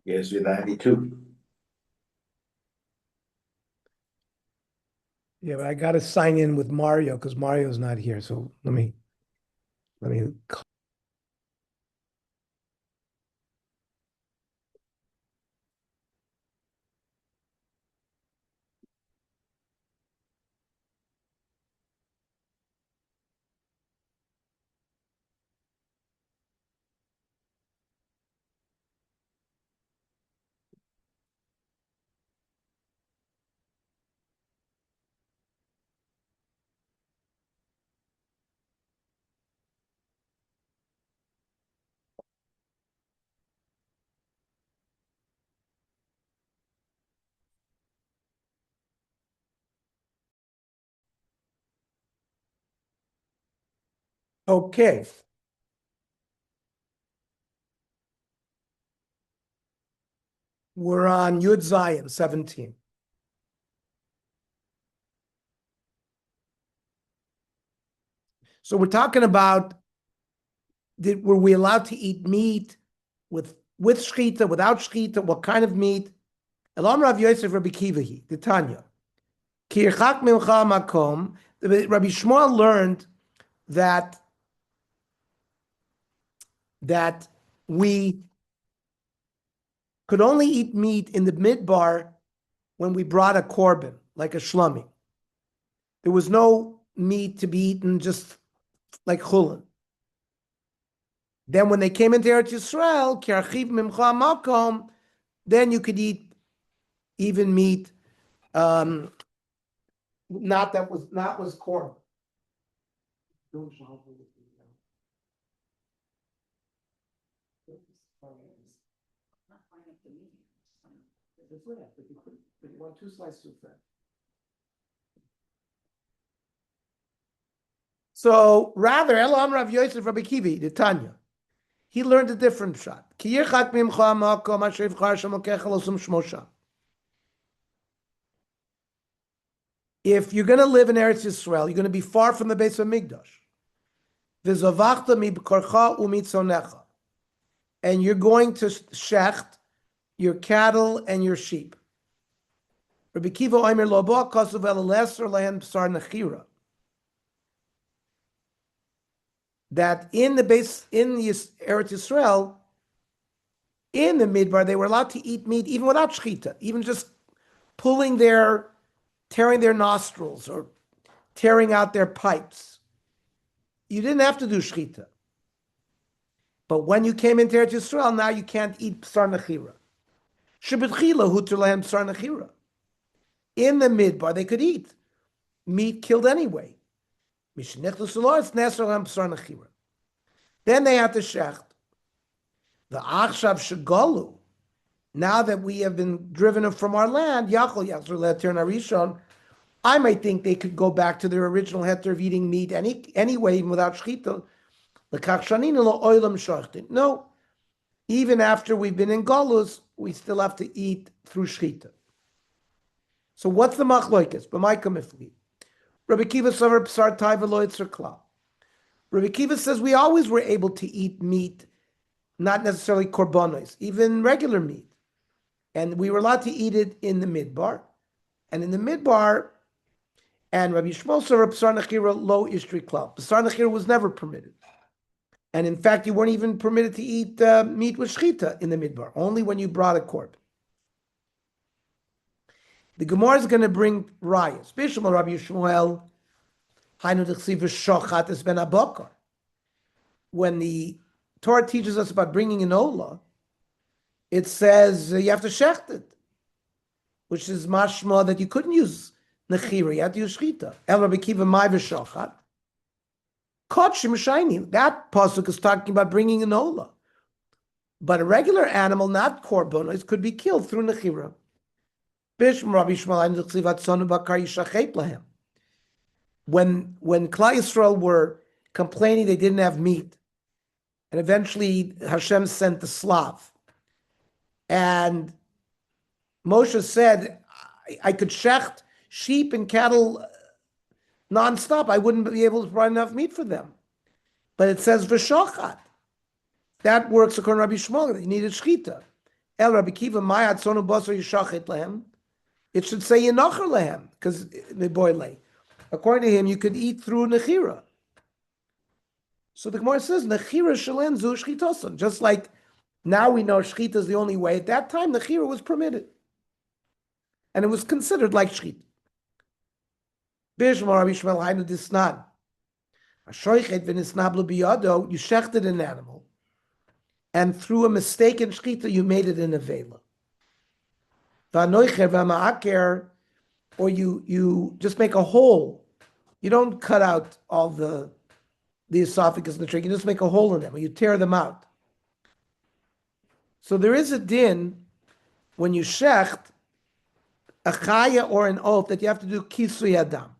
Yes, with 92. Yeah, but I got to sign in with Mario because Mario's not here. So let me. Okay. We're on Yud Zayin 17. So we're talking about were we allowed to eat meat with shchita, without shchita, what kind of meat? Elam Rav Yosef Rabbi Kivahi, the Tanya. Kirchak Milcha Makom, Rabbi Shmuel learned that we could only eat meat in the midbar when we brought a korban, like a shlami. There was no meat to be eaten just like Chullin. Then when they came into Eretz Yisrael, Kirchiv Mimcha Makom, then you could eat even meat, not was korban. So rather, Elam Rav Yosef Rabbi Kivi, the Tanya, he learned a different shot. If you're going to live in Eretz Yisrael, you're going to be far from the base of Migdash. And you're going to shecht your cattle and your sheep. Rabbi Kiva Omer Loba Kosuv Elaleser Lehem Psar Nechira. That in the base in the Eretz Yisrael, in the midbar, they were allowed to eat meat even without shchita, even just tearing their nostrils or tearing out their pipes. You didn't have to do shchita. But when you came into Eretz Yisrael, now you can't eat psar nechira. Shebetchila huter lehem psar nechira. In the midbar, they could eat meat killed anyway. Then they had to shecht. The achshav shegalu. Now that we have been driven from our land, I might think they could go back to their original heter of eating meat anyway, even without shchita. No, even after we've been in galus, we still have to eat through shchita. So what's the machloikes? Rabbi Kiva saver psar tai v'lo yitzer klal. Rabbi Kiva says we always were able to eat meat, not necessarily korbanos, even regular meat. And we were allowed to eat it in the midbar. And in the midbar, and Rabbi Shmuel saver psar nechira lo ishtri klal. Psar nechira was never permitted. And in fact, you weren't even permitted to eat meat with shchita in the midbar, only when you brought a korban. The Gemara is going to bring rayas. Bishlam Rabbi Shmuel, Hainu d'chsiv shochat es ben abokar. When the Torah teaches us about bringing an olah, it says you have to shecht it, which is mashma that you couldn't use nechira, you had to use shchita. El Rabbi Kiva mai v'shochat. Kotshim shayni. That pasuk is talking about bringing an olah. But a regular animal, not korbanos, could be killed through nechira. When Klal Yisrael were complaining they didn't have meat, and eventually Hashem sent the Slav, and Moshe said, I could shecht sheep and cattle nonstop. I wouldn't be able to provide enough meat for them. But it says v'shochat. That works according to Rabbi Shmuel. You needed shchita. El Rabbi Kiva Mayat Sonu Basar Yishachet Lehem. It should say Yinacher Lehem, because Neboile. According to him, you could eat through Nechira. So the Gemara says, Nechira Shalen Zu Shchitosan. Just like now we know Shchita is the only way. At that time, Nechira was permitted. And it was considered like Shchita. Bishma Rabbi Shmuel Hainu Disnan. Ashoichet v'nisnablu biyado, you shechted an animal, and through a mistake in Shchita, you made it in a vela. V'anoicher v'ma'aker, or you just make a hole. You don't cut out all the esophagus and the trachea, you just make a hole in them, or you tear them out. So there is a din when you shecht a chaya or an oath that you have to do kisui adam.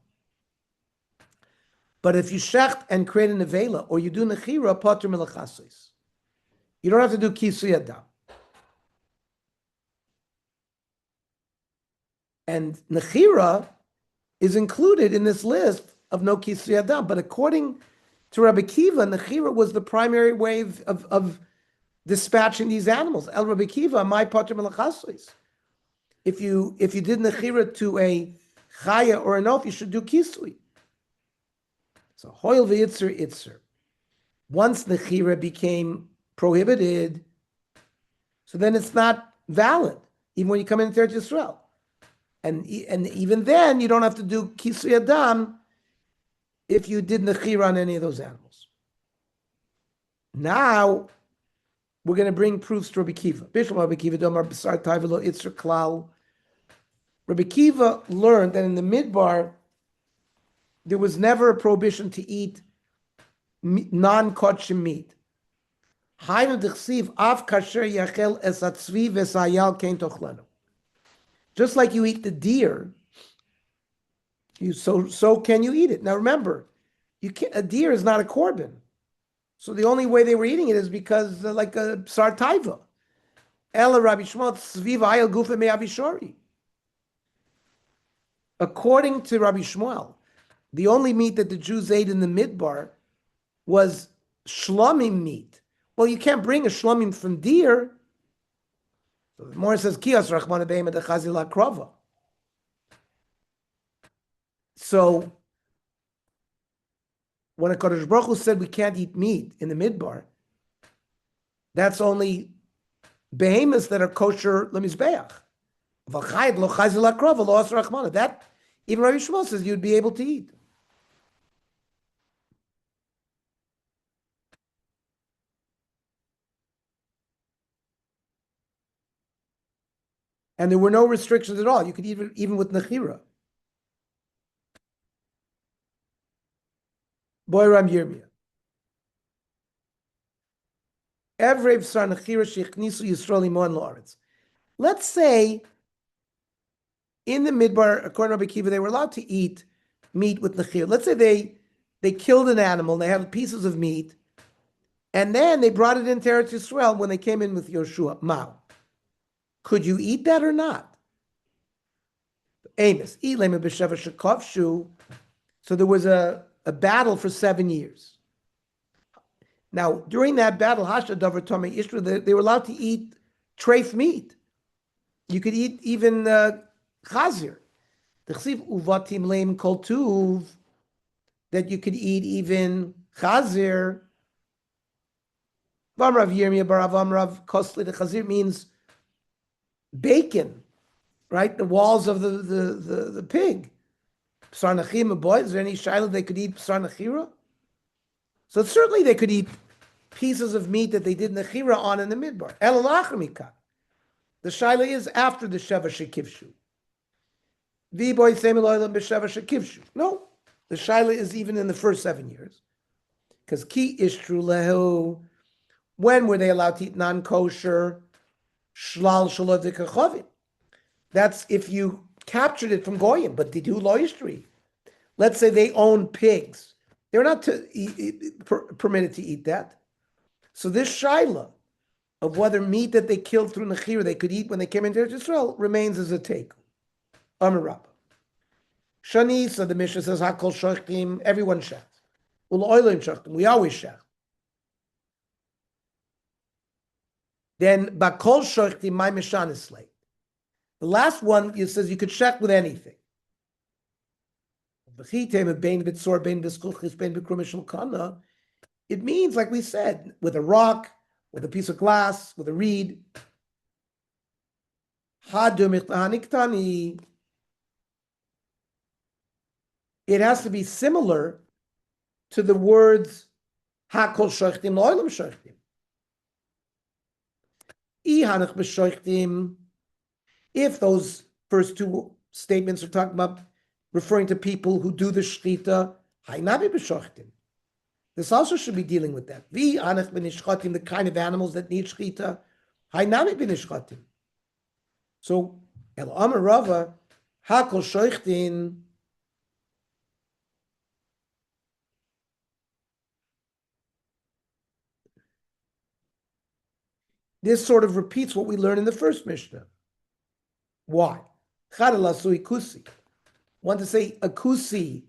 But if you shecht and create a nevela, or you do nechira, pater melachasos. You don't have to do kisui adam. And nechira is included in this list of no kisui adam. But according to Rabbi Kiva, nechira was the primary way of dispatching these animals. El Rabbi Kiva, my pater melachasos. If you did nechira to a chaya or an oath, you should do kisui. So hoil v'yitzer itzer. Once nechira became prohibited, so then it's not valid, even when you come into Eretz Yisrael. And even then, you don't have to do kisui adam if you did nechira on any of those animals. Now, we're going to bring proofs to Rabbi Kiva. Bishlam Rabbi Kiva, Domar B'sar Tayvelo Itzer Klal. Rabbi Kiva learned that in the Midbar, there was never a prohibition to eat non-kosher meat. Just like you eat the deer, so can you eat it. Now remember, a deer is not a korban. So the only way they were eating it is because like a psar taiva. Ela Rabbi Shmuel tzviv ayel gufa me'avishori. According to Rabbi Shmuel, the only meat that the Jews ate in the Midbar was shlomim meat. Well, you can't bring a shlomim from deer. So the Gemara says, Kiyas Rachmana Be'ema Dechazila Krova. So when a Kodesh Baruch Hu said we can't eat meat in the Midbar, that's only behemoths that are kosher lemizbeach. V'chayid lo chazila krova lo as rachmana. That even Rabbi Shmuel says you'd be able to eat. And there were no restrictions at all. You could eat even with nechira. Boiram Yirmiyah. Evrev sar nechira shechnisu Yisrael imo la'aretz. Let's say in the Midbar, according to Rabbi Kiva, they were allowed to eat meat with nechira. Let's say they killed an animal, and they had pieces of meat, and then they brought it into Eretz Yisrael when they came in with Yoshua. Mao. Could you eat that or not? Amos. So there was a battle for 7 years. Now, during that battle, they were allowed to eat treif meat. You could eat even chazir. That you could eat even chazir. Vamrav Yirmiyah Barav Amrav Kosli. The chazir means bacon, right? The walls of the pig. Psar Nachim, boy, is there any shiloh they could eat Psar Nachira? So certainly they could eat pieces of meat that they did Nachira on in the Midbar. El Lachemika. The shiloh is after the Sheva Shekivshu. V-boy Semiloilam B'Sheva Shekivshu. No, the shiloh is even in the first 7 years. Because Ki Ishtru Lehu, when were they allowed to eat non-kosher? Shlal Shalot V'Kachovim. That's if you captured it from Goyim, but they do loistry. Let's say they own pigs. They're not permitted to eat that. So this shaila of whether meat that they killed through Nechira they could eat when they came into Israel remains as a take. Amar Rabbah. Shani, so the Mishnah says, Hakol Shachtim, everyone shach. Ul Oilim Shachtim, we always shach. Then bakol shochtim my mishanisle. The last one it says you could shech with anything. It means, like we said, with a rock, with a piece of glass, with a reed. It has to be similar to the words hakol shochtim lo'olam shochtim. If those first two statements are talking about referring to people who do the shchita, haynabi b'shochtim. This also should be dealing with that. The kind of animals that need shchita, haynabi b'nishchatim. So el amar Rava hakol shochtim. This sort of repeats what we learned in the first Mishnah. Why? Want to say a kusi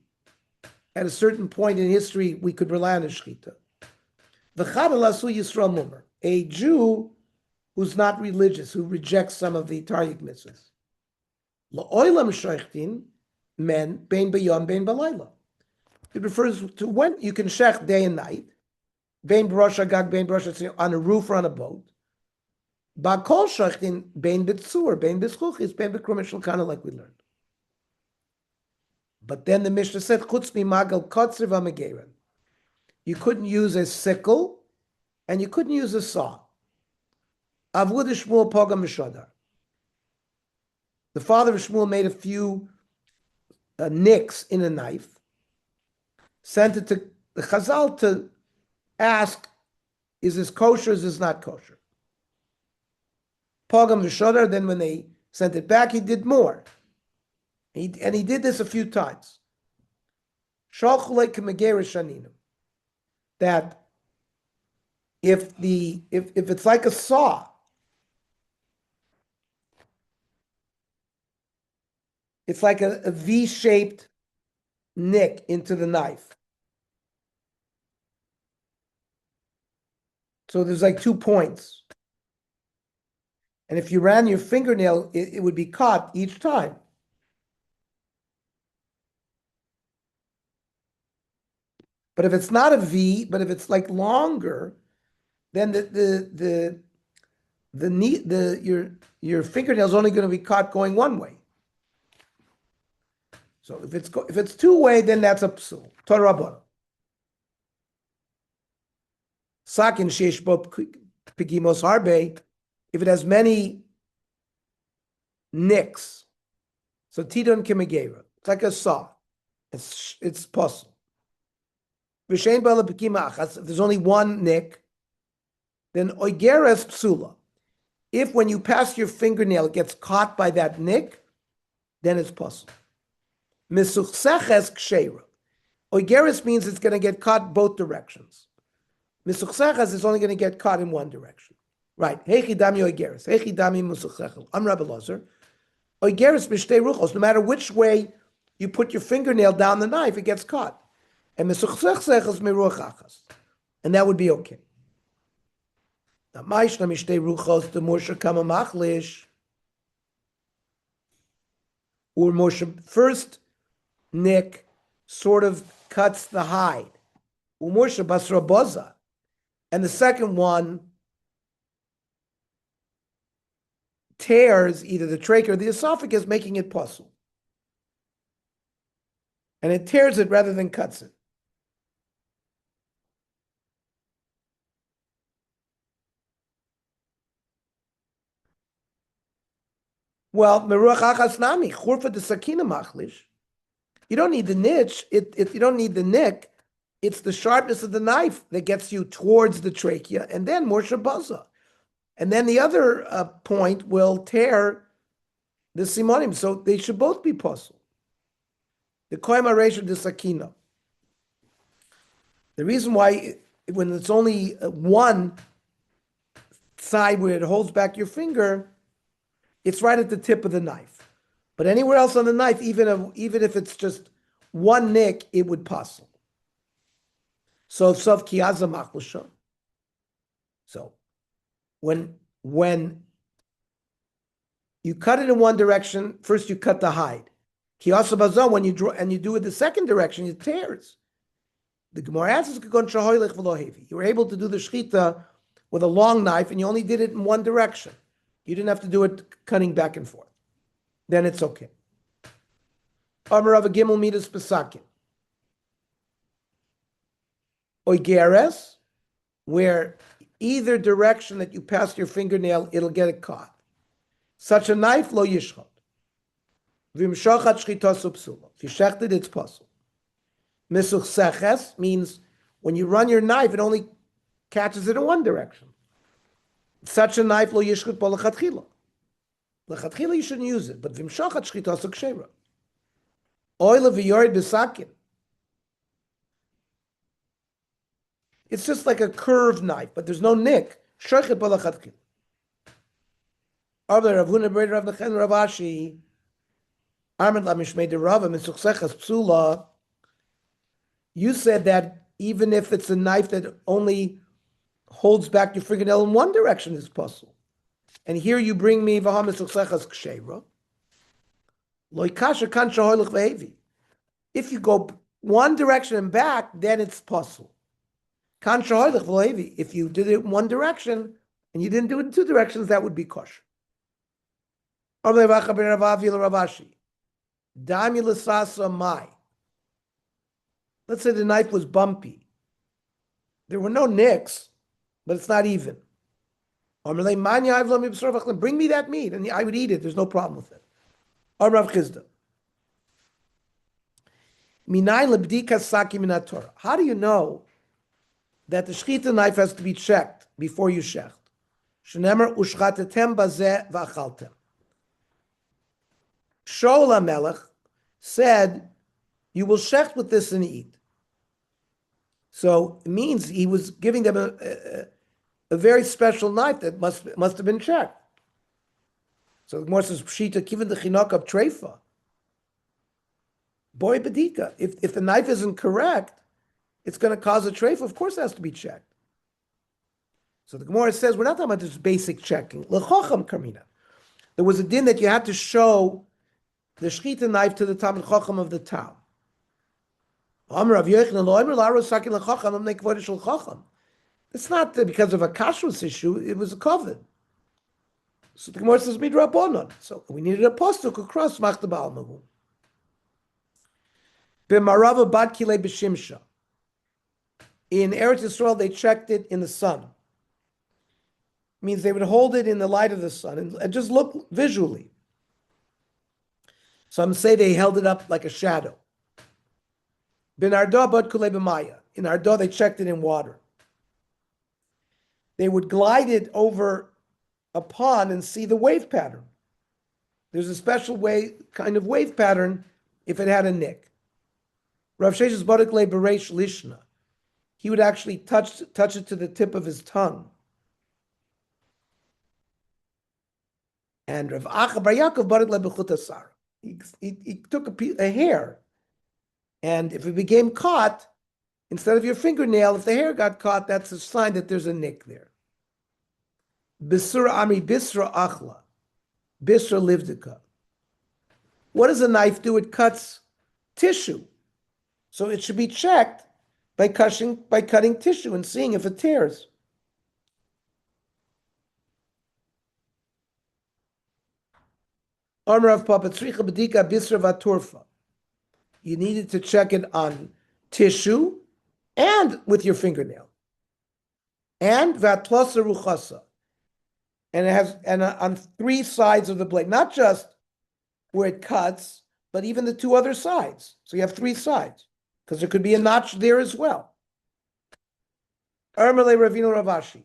at a certain point in history we could rely on a shchita. A Jew who's not religious, who rejects some of the Tariq mitzvahs. La'olam shechtin men bein b'yom bein b'layla. It refers to when you can shech day and night. Bein b'rosh hagag bein b'rosh on a roof or on a boat. Ba'kol shechtin bein b'tzur bein b'schuchis bein b'krum shulkana, like we learned. But then the Mishnah said chutz mimagal kotzer v'megeren. You couldn't use a sickle and you couldn't use a saw. Avud Shmuel pogam mishadar. The father of Shmuel made a few nicks in a knife, sent it to the Chazal to ask, is this kosher, is this not kosher? Pogam mishadar, then when they sent it back, he did more. He did this a few times. That if it's like a saw, it's like a V-shaped nick into the knife. So there's like 2 points. And if you ran your fingernail, it would be caught each time. But if it's not a V, but if it's like longer, then your fingernail is only going to be caught going one way. So if it's two-way, then that's a psul. Torah rabbanan. Sakin sheish bo pigimos harbe. If it has many nicks, so tidon kemegera. It's like a saw. It's possible. V'shein bala pigima achas. If there's only one nick, then oigeres psula. If when you pass your fingernail it gets caught by that nick, then it's possible. Misuchseches ksheira. Oigeres means it's going to get caught both directions. Misuchseches is only going to get caught in one direction. Right. Hechi dami oigeres. Hechi dami misuchsechel. I'm Rabbi Lazar. Oigeres mishtei ruchos. No matter which way you put your fingernail down the knife, it gets caught. And misuchsechel is miruach achas. And that would be okay. Now, ma'ishna mishtei ruchos the Moshe kama machlish. Or Moshe, first nick sort of cuts the hide. Umosha basra boza. And the second one tears either the trachea or the esophagus, making it possible. And it tears it rather than cuts it. Well, meruach achas nami churfa de sakina machlish. You don't need the niche. You don't need the nick. It's the sharpness of the knife that gets you towards the trachea, and then more shabaza. And then the other point will tear the simonim. So they should both be possible. The koyma reisha de sakina. The reason why, when it's only one side where it holds back your finger, it's right at the tip of the knife. But anywhere else on the knife, even if it's just one nick, it would puzzle. So when when you cut it in one direction, first you cut the hide. When you draw and you do it the second direction, it tears. The Gemara answers, you were able to do the shechita with a long knife, and you only did it in one direction. You didn't have to do it cutting back and forth. Then it's okay. Amar Rav Gimel Midas Pesakim. Oigeres, where either direction that you pass your fingernail, it'll get it caught. Such a knife, lo yishchot. V'imshochat shchitasu psula. If you shecht it, it's possible. Misuch seches means when you run your knife, it only catches it in one direction. Such a knife, lo yishchot bo lechatchila. Lechatchila, you shouldn't use it, but v'imshochat shchitasu kshera. Oil v'yored b'sakin. It's just like a curved knife, but there's no nick. Shochet bo lechatchila. Rav Huna Breder Rav Nechen Rav Ashi Armad Lamishmei de Rava Misuch Seches Psula. You said that even if it's a knife that only holds back your fingernail in one direction, is possible. And here you bring me V'ha Misuch Seches Ksheira. Lo Ikasha Kan Shahoylech V'hevi. If you go one direction and back, then it's possible. Kan Shahoylech V'hevi. If you did it in one direction and you didn't do it in two directions, that would be kosher. Let's say the knife was bumpy. There were no nicks, but it's not even. Bring me that meat, and I would eat it. There's no problem with it. How do you know that the shechita knife has to be checked before you shecht? Shaul HaMelech said, you will shecht with this and eat. So it means he was giving them a very special knife that must have been checked. So the Gemara says, Pshita, given the chinok of treifa. Boy bedika, if the knife isn't correct, it's going to cause a treifa. Of course it has to be checked. So the Gemara says, we're not talking about just basic checking. L'chocham kamina. There was a din that you had to show the shechita knife to the Talmid Chacham of the town. It's not because of a kashrus issue, it was a kovid. So the Gemara says, midrabanan. So we needed a postuk across Machta Ba'al Mahu. B'marava bad kilei b'shimsha. In Eretz Yisrael, they checked it in the sun. Means they would hold it in the light of the sun and just look visually. Some say they held it up like a shadow. Ben Arda bad kulei b'maya. In Arda, they checked it in water. They would glide it over a pond and see the wave pattern. There's a special kind of wave pattern if it had a nick. Rav Sheshes badak le bereish lishna. He would actually touch it to the tip of his tongue. And Rav Acha bar Yaakov badak le bechut asar. He took a hair, and if it became caught, instead of your fingernail, if the hair got caught, that's a sign that there's a nick there. Bisra Amri Bisra Achla. Bisra Livdika. What does a knife do? It cuts tissue. So it should be checked by cutting tissue and seeing if it tears. You needed to check it on tissue and with your fingernail. And vatlosa ruchasa. And it has on three sides of the blade, not just where it cuts, but even the two other sides. So you have three sides, because there could be a notch there as well. Ermele Ravino Ravashi.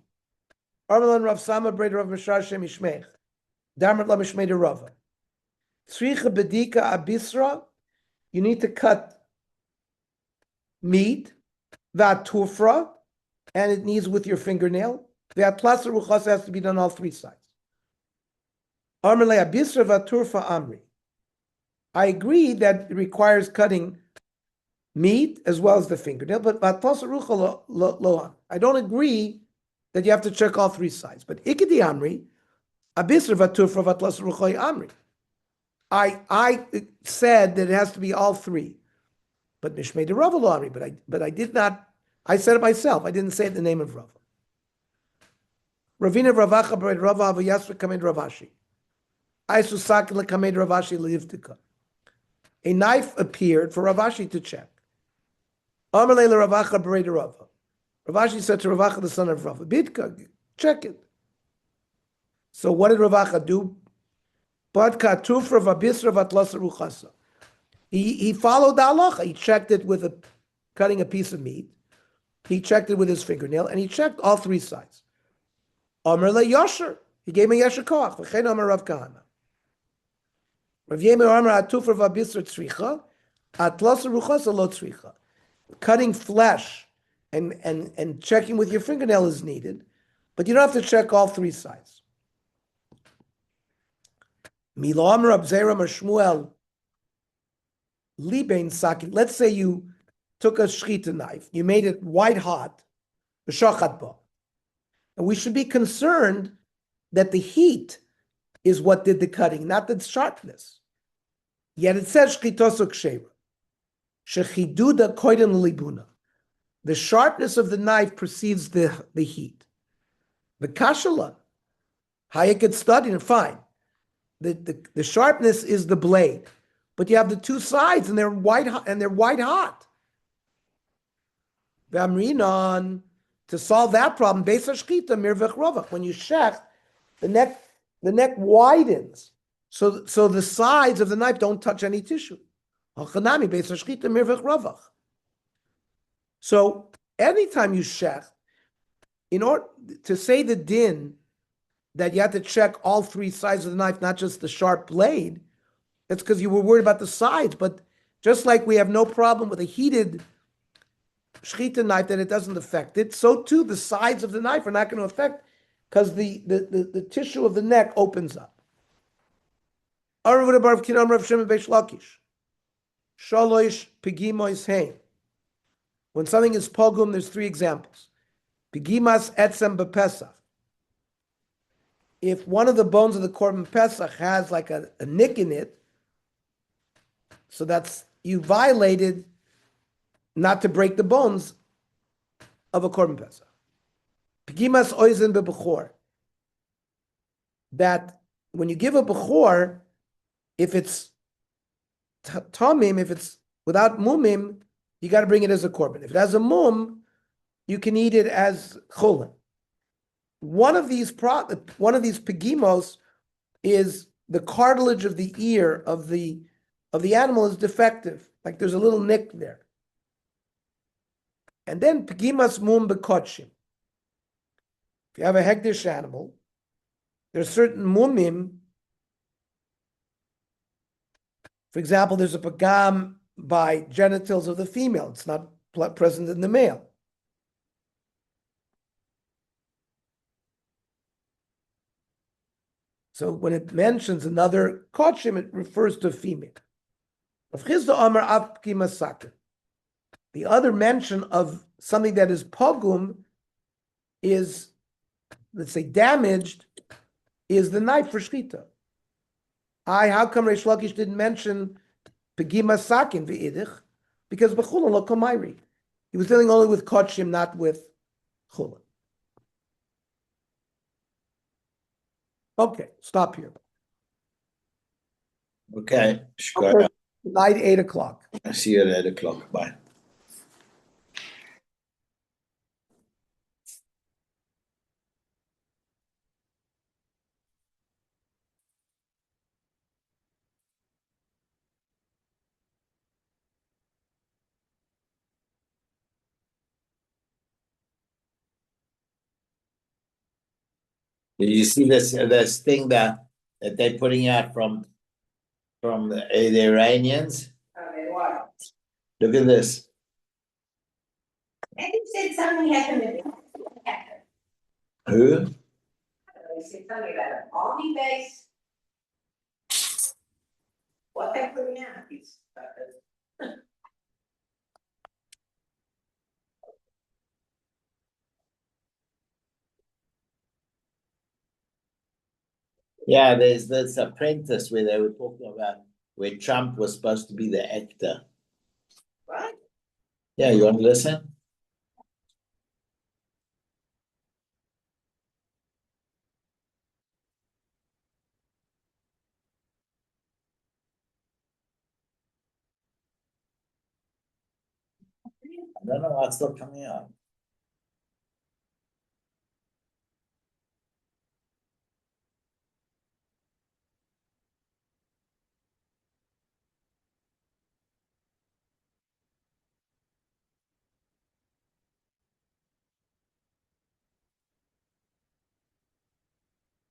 Ermele Rav Sama Breder Rav Mishar Shem Ishmech. Damar La Mishmei de Rava. Tzricha bedika abisra, you need to cut meat, vatufra, and it needs with your fingernail. Vatplasa ruchas has to be done on all three sides. Armele abisra vaturfa amri. I agree that it requires cutting meat as well as the fingernail, but vatplasa rucha lo. I don't agree that you have to check all three sides. But Ikedi Amri, Abisr Vatufra Vatlas Ruchoy Amri. I said that it has to be all three. But Mishmei de Rava Amri, but I did not, I said it myself. I didn't say it in the name of Rava. Ravina Ravacha Bred Rava Avayasra Kamed Ravashi. Aisusak Lekamed Ravashi Livtika. A knife appeared for Ravashi to check. Amalei Ravacha Bred Rava. Ravashi said to Ravacha, the son of Rava, Bidka, check it. So what did Ravacha do? He followed the halacha. He checked it with cutting a piece of meat. He checked it with his fingernail, and he checked all three sides. Amar le yasher. He gave me yasher koach. V'chein Amar Rav Kahana. Rav Yemer Amar atufra v'abisr tzricha, atlas ruchasa lo tzricha. Cutting flesh and checking with your fingernail is needed, but you don't have to check all three sides. Milo Amar Abzera Mar Shmuel libein sakin. Let's say you took a shchita knife, you made it white hot, b'shachat ba. And we should be concerned that the heat is what did the cutting, not the sharpness. Yet it says shchitosuk sheva, shechiduda koidem libuna. The sharpness of the knife precedes the heat. The kashala, how you could study and fine. The sharpness is the blade, but you have the two sides and they're white hot, V'amrinon, to solve that problem, beis hashchita mirvech rovach. When you shech, the neck widens, so the sides of the knife don't touch any tissue. Hachanami beis hashchita mirvech rovach. So anytime you shech, in order to say the din that you have to check all three sides of the knife, not just the sharp blade, it's because you were worried about the sides. But just like we have no problem with a heated shechita knife that it doesn't affect it, so too the sides of the knife are not going to affect because the tissue of the neck opens up. When something is pogum, there's three examples. Pigimas etzem bepesach. If one of the bones of the korban pesach has like a nick in it, so that's, you violated not to break the bones of a korban pesach. Pigimas oizen bebechor. That when you give a bechor, if it's tamim, if it's without mumim, you got to bring it as a korban. If it has a mum, you can eat it as chullin. One of these pigimos is the cartilage of the ear of the animal is defective. Like there's a little nick there. And then pigimas mum bekotshim. If you have a hektish animal, there's certain mumim. For example, there's a pagam by genitals of the female. It's not present in the male. So when it mentions another kotshim, it refers to a female. The other mention of something that is pogum is, let's say, damaged, is the knife for shchita. How come Reish Lakish didn't mention pegima sakin v'idich? Because b'chulin lo kamayri. He was dealing only with kotshim, not with chulin. Okay, stop here. Okay. Okay. Night, 8 o'clock. I see you at 8 o'clock. Bye. Did you see this thing that they're putting out from the Iranians? Okay, what? Look at this. I think said something happened. Who? They said something about an army base. What they're putting out is. Yeah, there's this Apprentice where they were talking about where Trump was supposed to be the actor. What? Yeah, you want to listen? I don't know why it's not coming out.